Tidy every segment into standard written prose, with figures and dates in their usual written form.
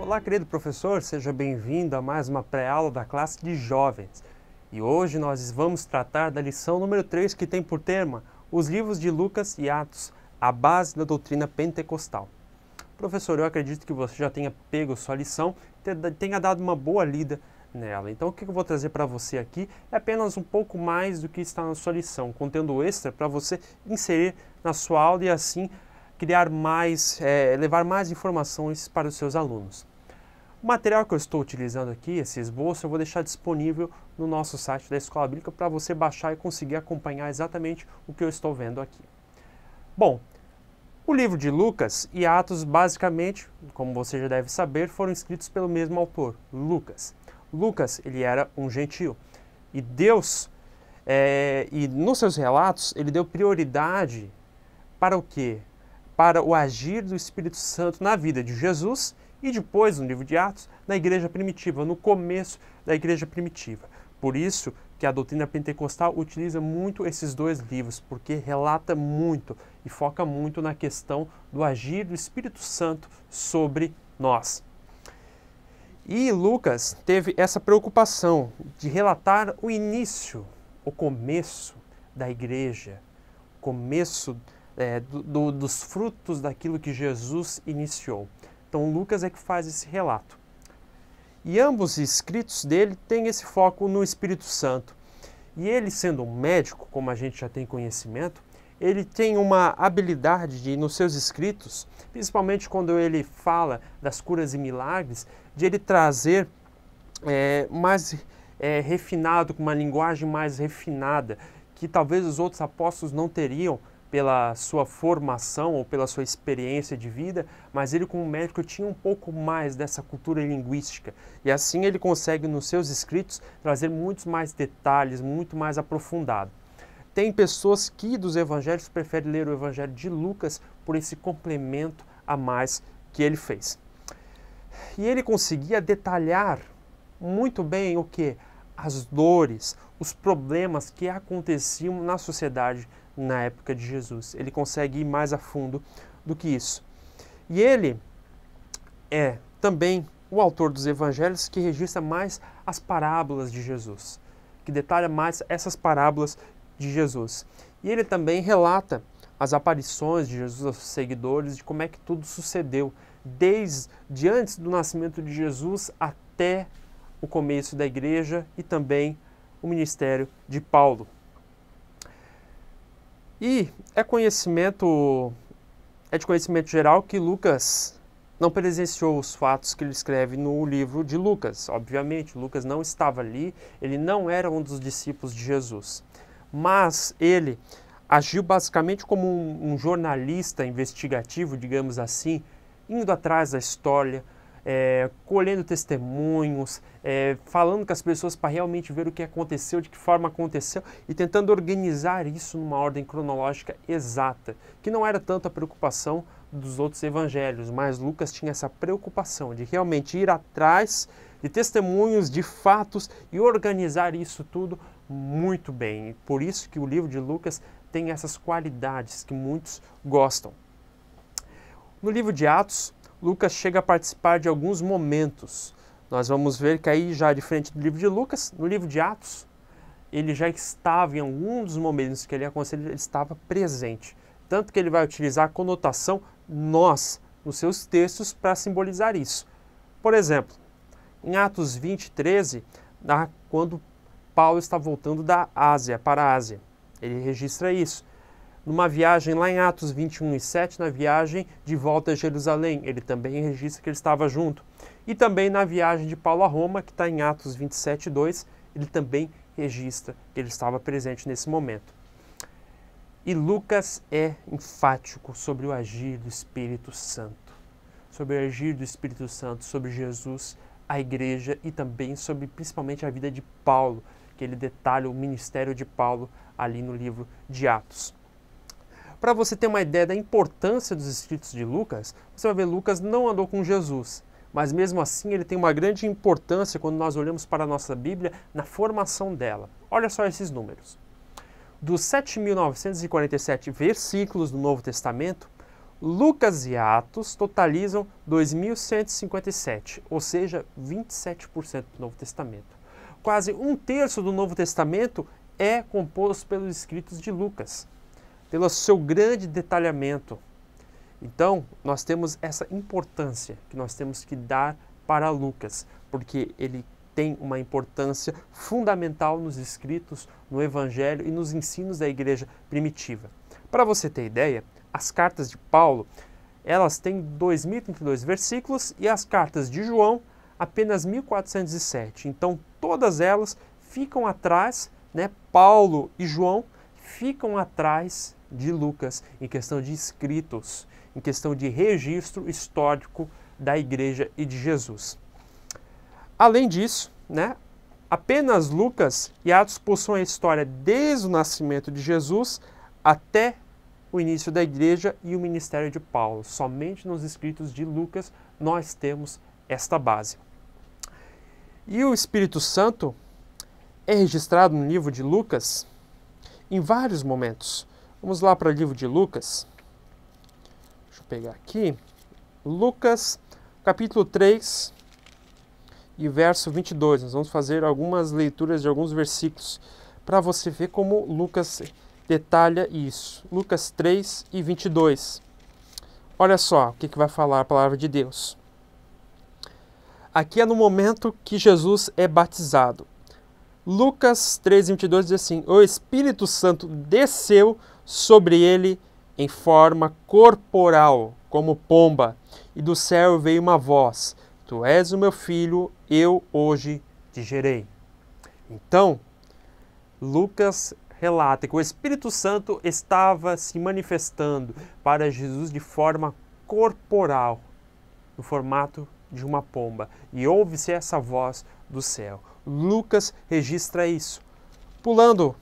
Olá, querido professor, seja bem-vindo a mais uma pré-aula da classe de jovens. E hoje nós vamos tratar da lição número 3, que tem por tema os livros de Lucas e Atos, a base da doutrina pentecostal. Professor, eu acredito que você já tenha pego sua lição, tenha dado uma boa lida nela. Então o que eu vou trazer para você aqui é apenas um pouco mais do que está na sua lição, conteúdo extra para você inserir na sua aula e assim criar mais, levar mais informações para os seus alunos. O material que eu estou utilizando aqui, esse esboço, eu vou deixar disponível no nosso site da Escola Bíblica para você baixar e conseguir acompanhar exatamente o que eu estou vendo aqui. Bom, o livro de Lucas e Atos, basicamente, como você já deve saber, foram escritos pelo mesmo autor, Lucas. Lucas, ele era um gentio e Deus, e nos seus relatos, ele deu prioridade para o quê? Para o agir do Espírito Santo na vida de Jesus e depois, no livro de Atos, na igreja primitiva, no começo da igreja primitiva. Por isso que a doutrina pentecostal utiliza muito esses dois livros, porque relata muito e foca muito na questão do agir do Espírito Santo sobre nós. E Lucas teve essa preocupação de relatar o início, o começo da igreja, o começo dos frutos daquilo que Jesus iniciou. Então Lucas é que faz esse relato. E ambos os escritos dele têm esse foco no Espírito Santo. E ele, sendo um médico, como a gente já tem conhecimento, ele tem uma habilidade de, nos seus escritos, principalmente quando ele fala das curas e milagres, de ele trazer mais refinado, com uma linguagem mais refinada, que talvez os outros apóstolos não teriam pela sua formação ou pela sua experiência de vida, mas ele como médico tinha um pouco mais dessa cultura linguística. E assim ele consegue nos seus escritos trazer muitos mais detalhes, muito mais aprofundado. Tem pessoas que dos evangelhos preferem ler o evangelho de Lucas por esse complemento a mais que ele fez. E ele conseguia detalhar muito bem o que? As dores, os problemas que aconteciam na sociedade na época de Jesus. Ele consegue ir mais a fundo do que isso. E ele é também o autor dos evangelhos que registra mais as parábolas de Jesus, que detalha mais essas parábolas de Jesus. E ele também relata as aparições de Jesus aos seus seguidores, de como é que tudo sucedeu, desde antes do nascimento de Jesus até o começo da igreja e também o ministério de Paulo. E é de conhecimento geral que Lucas não presenciou os fatos que ele escreve no livro de Lucas. Obviamente, Lucas não estava ali, ele não era um dos discípulos de Jesus. Mas ele agiu basicamente como um jornalista investigativo, digamos assim, indo atrás da história, colhendo testemunhos, falando com as pessoas para realmente ver o que aconteceu, de que forma aconteceu e tentando organizar isso numa ordem cronológica exata, que não era tanto a preocupação dos outros evangelhos, mas Lucas tinha essa preocupação de realmente ir atrás de testemunhos, de fatos e organizar isso tudo muito bem. E por isso que o livro de Lucas tem essas qualidades que muitos gostam. No livro de Atos, Lucas chega a participar de alguns momentos. Nós vamos ver que aí, já diferente do livro de Lucas, no livro de Atos, ele já estava em algum dos momentos que ele aconselha, ele estava presente. Tanto que ele vai utilizar a conotação nós nos seus textos para simbolizar isso. Por exemplo, em Atos 20, 13, quando Paulo está voltando da Ásia para a Ásia, ele registra isso. Numa viagem lá em Atos 21 e 7, na viagem de volta a Jerusalém, ele também registra que ele estava junto. E também na viagem de Paulo a Roma, que está em Atos 27, 2, ele também registra que ele estava presente nesse momento. E Lucas é enfático sobre o agir do Espírito Santo, sobre o agir do Espírito Santo, sobre Jesus, a igreja e também sobre principalmente a vida de Paulo, que ele detalha o ministério de Paulo ali no livro de Atos. Para você ter uma ideia da importância dos escritos de Lucas, você vai ver Lucas não andou com Jesus, mas mesmo assim ele tem uma grande importância quando nós olhamos para a nossa Bíblia na formação dela. Olha só esses números. Dos 7.947 versículos do Novo Testamento, Lucas e Atos totalizam 2.157, ou seja, 27% do Novo Testamento. Quase um terço do Novo Testamento é composto pelos escritos de Lucas, pelo seu grande detalhamento. Então, nós temos essa importância que nós temos que dar para Lucas, porque ele tem uma importância fundamental nos escritos, no Evangelho e nos ensinos da igreja primitiva. Para você ter ideia, as cartas de Paulo, elas têm 2.032 versículos e as cartas de João apenas 1.407. Então, todas elas ficam atrás, Paulo e João ficam atrás de Lucas em questão de escritos, em questão de registro histórico da igreja e de Jesus. Além disso, apenas Lucas e Atos possuem a história desde o nascimento de Jesus até o início da igreja e o ministério de Paulo. Somente nos escritos de Lucas nós temos esta base. E o Espírito Santo é registrado no livro de Lucas em vários momentos. Vamos lá para o livro de Lucas. Deixa eu pegar aqui. Lucas, capítulo 3 e verso 22. Nós vamos fazer algumas leituras de alguns versículos para você ver como Lucas detalha isso. Lucas 3 e 22. Olha só o que vai falar a palavra de Deus. Aqui é no momento que Jesus é batizado. Lucas 3, 22 diz assim: o Espírito Santo desceu sobre ele em forma corporal, como pomba, e do céu veio uma voz: Tu és o meu filho, eu hoje te gerei. Então, Lucas relata que o Espírito Santo estava se manifestando para Jesus de forma corporal, no formato de uma pomba, e ouve-se essa voz do céu. Lucas registra isso. Pulando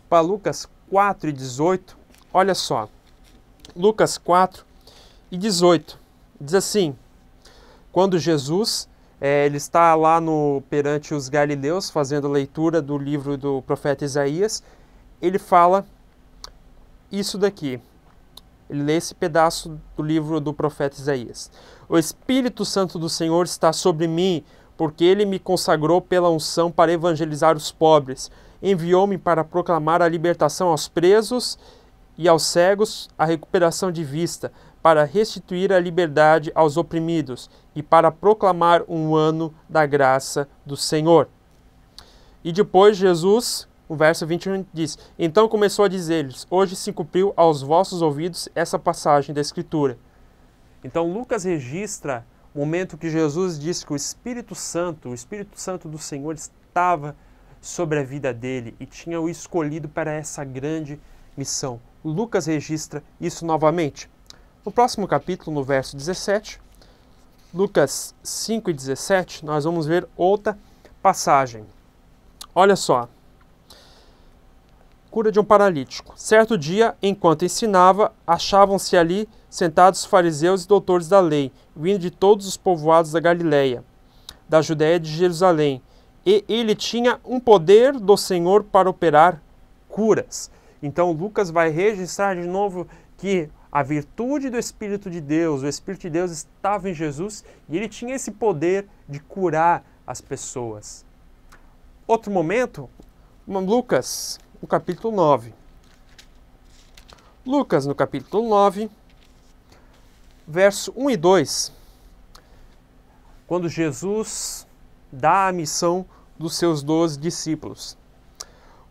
para Lucas 4 e 18, olha só. Lucas 4 e 18 diz assim: quando Jesus ele está lá perante os galileus fazendo a leitura do livro do profeta Isaías, ele fala isso daqui. Ele lê esse pedaço do livro do profeta Isaías. O Espírito Santo do Senhor está sobre mim, porque ele me consagrou pela unção para evangelizar os pobres. Enviou-me para proclamar a libertação aos presos e aos cegos, a recuperação de vista, para restituir a liberdade aos oprimidos e para proclamar um ano da graça do Senhor. E depois Jesus, o verso 21 diz: então começou a dizer-lhes: hoje se cumpriu aos vossos ouvidos essa passagem da Escritura. Então Lucas registra o momento que Jesus disse que o Espírito Santo do Senhor estava sobre a vida dele e tinha o escolhido para essa grande missão. Lucas registra isso novamente. No próximo capítulo, no verso 17, Lucas 5 e 17, nós vamos ver outra passagem. Olha só. Cura de um paralítico. Certo dia, enquanto ensinava, achavam-se ali sentados fariseus e doutores da lei, vindo de todos os povoados da Galileia, da Judéia e de Jerusalém. E ele tinha um poder do Senhor para operar curas. Então Lucas vai registrar de novo que a virtude do Espírito de Deus, o Espírito de Deus estava em Jesus e ele tinha esse poder de curar as pessoas. Outro momento, Lucas, no capítulo 9. Lucas, no capítulo 9, verso 1 e 2. Quando Jesus dá a missão dos seus 12 discípulos.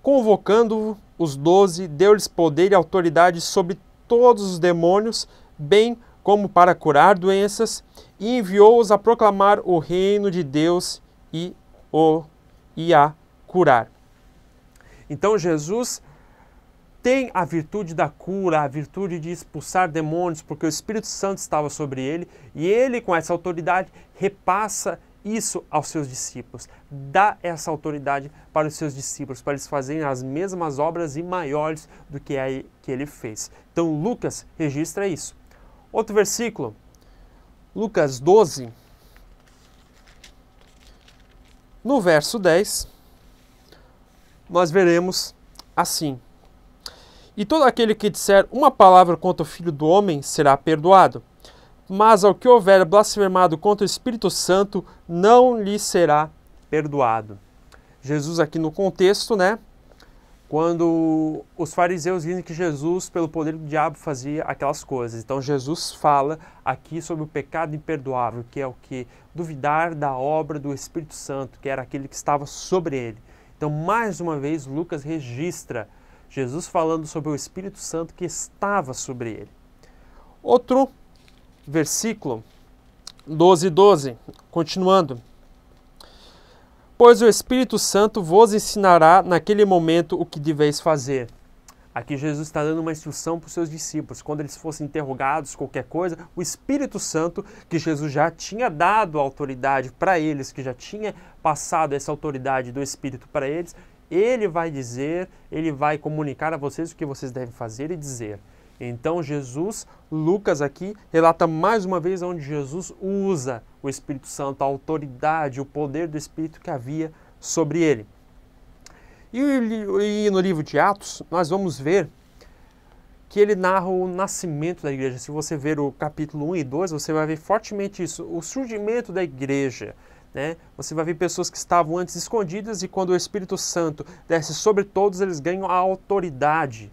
Convocando os 12, deu-lhes poder e autoridade sobre todos os demônios, bem como para curar doenças, e enviou-os a proclamar o reino de Deus e a curar. Então Jesus tem a virtude da cura, a virtude de expulsar demônios, porque o Espírito Santo estava sobre ele, e ele, com essa autoridade, repassa isso aos seus discípulos, dá essa autoridade para os seus discípulos, para eles fazerem as mesmas obras e maiores do que ele fez. Então Lucas registra isso. Outro versículo, Lucas 12, no verso 10, nós veremos assim: E todo aquele que disser uma palavra contra o Filho do Homem será perdoado. Mas ao que houver blasfemado contra o Espírito Santo, não lhe será perdoado. Jesus aqui no contexto, né? Quando os fariseus dizem que Jesus, pelo poder do diabo, fazia aquelas coisas. Então Jesus fala aqui sobre o pecado imperdoável, que é o que? Duvidar da obra do Espírito Santo, que era aquele que estava sobre ele. Então, mais uma vez, Lucas registra Jesus falando sobre o Espírito Santo que estava sobre ele. Outro versículo, 12:12, continuando. Pois o Espírito Santo vos ensinará naquele momento o que deveis fazer. Aqui Jesus está dando uma instrução para os seus discípulos. Quando eles fossem interrogados, qualquer coisa, o Espírito Santo, que Jesus já tinha dado a autoridade para eles, que já tinha passado essa autoridade do Espírito para eles, ele vai dizer, ele vai comunicar a vocês o que vocês devem fazer e dizer. Então Jesus, Lucas aqui, relata mais uma vez onde Jesus usa o Espírito Santo, a autoridade, o poder do Espírito que havia sobre ele. E no livro de Atos, nós vamos ver que ele narra o nascimento da igreja. Se você ver o capítulo 1 e 2, você vai ver fortemente isso, o surgimento da igreja. Né? Você vai ver pessoas que estavam antes escondidas e quando o Espírito Santo desce sobre todos, eles ganham a autoridade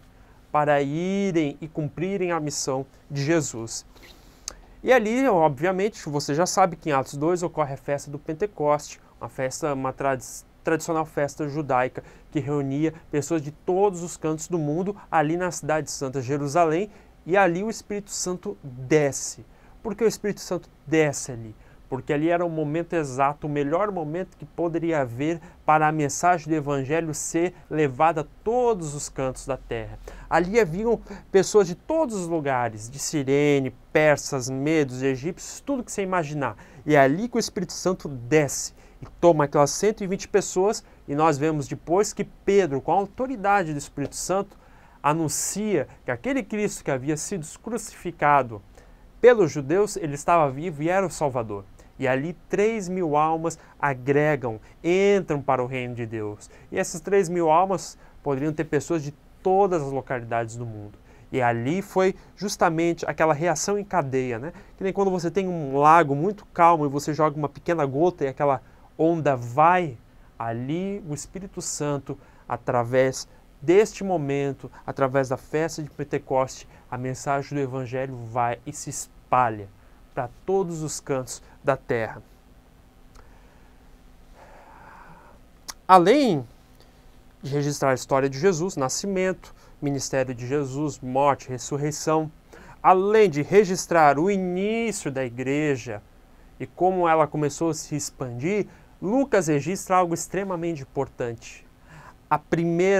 para irem e cumprirem a missão de Jesus. E ali, obviamente, você já sabe que em Atos 2 ocorre a festa do Pentecoste, uma tradicional festa judaica que reunia pessoas de todos os cantos do mundo ali na cidade de Santa Jerusalém, e ali o Espírito Santo desce. Por que o Espírito Santo desce ali? Porque ali era o momento exato, o melhor momento que poderia haver para a mensagem do Evangelho ser levada a todos os cantos da terra. Ali haviam pessoas de todos os lugares, de Cirene, persas, medos, egípcios, tudo que você imaginar. E é ali que o Espírito Santo desce e toma aquelas 120 pessoas, e nós vemos depois que Pedro, com a autoridade do Espírito Santo, anuncia que aquele Cristo que havia sido crucificado pelos judeus, ele estava vivo e era o Salvador. E ali 3.000 almas agregam, entram para o reino de Deus. E essas 3.000 almas poderiam ter pessoas de todas as localidades do mundo. E ali foi justamente aquela reação em cadeia, né? Que nem quando você tem um lago muito calmo e você joga uma pequena gota e aquela onda vai, ali o Espírito Santo, através deste momento, através da festa de Pentecoste, a mensagem do Evangelho vai e se espalha para todos os cantos da terra. Além de registrar a história de Jesus, nascimento, ministério de Jesus, morte, ressurreição, além de registrar o início da igreja e como ela começou a se expandir, Lucas registra algo extremamente importante.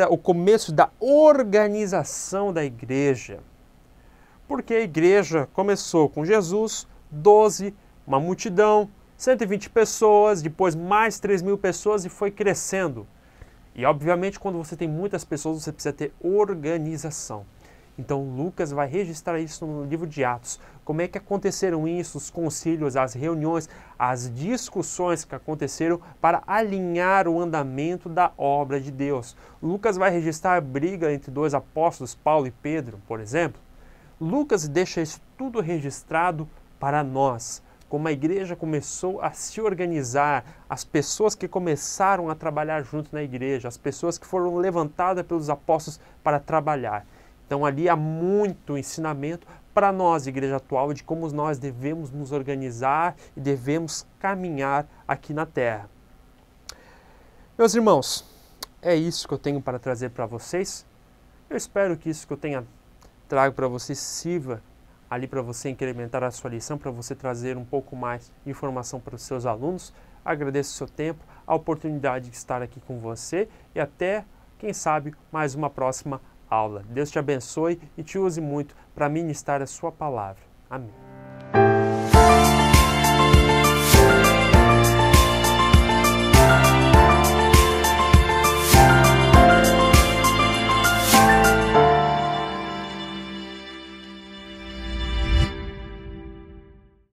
O começo da organização da igreja. Porque a igreja começou com Jesus, 12, uma multidão, 120 pessoas, depois mais 3.000 pessoas e foi crescendo. E obviamente quando você tem muitas pessoas você precisa ter organização. Então Lucas vai registrar isso no livro de Atos. Como é que aconteceram isso, os concílios, as reuniões, as discussões que aconteceram para alinhar o andamento da obra de Deus. Lucas vai registrar a briga entre dois apóstolos, Paulo e Pedro, por exemplo. Lucas deixa isso tudo registrado para nós, como a igreja começou a se organizar, as pessoas que começaram a trabalhar junto na igreja, as pessoas que foram levantadas pelos apóstolos para trabalhar. Então ali há muito ensinamento para nós, igreja atual, de como nós devemos nos organizar e devemos caminhar aqui na terra. Meus irmãos, é isso que eu tenho para trazer para vocês. Eu espero que isso que eu trago para vocês sirva ali para você incrementar a sua lição, para você trazer um pouco mais de informação para os seus alunos. Agradeço o seu tempo, a oportunidade de estar aqui com você e até, quem sabe, mais uma próxima aula. Deus te abençoe e te use muito para ministrar a sua palavra. Amém.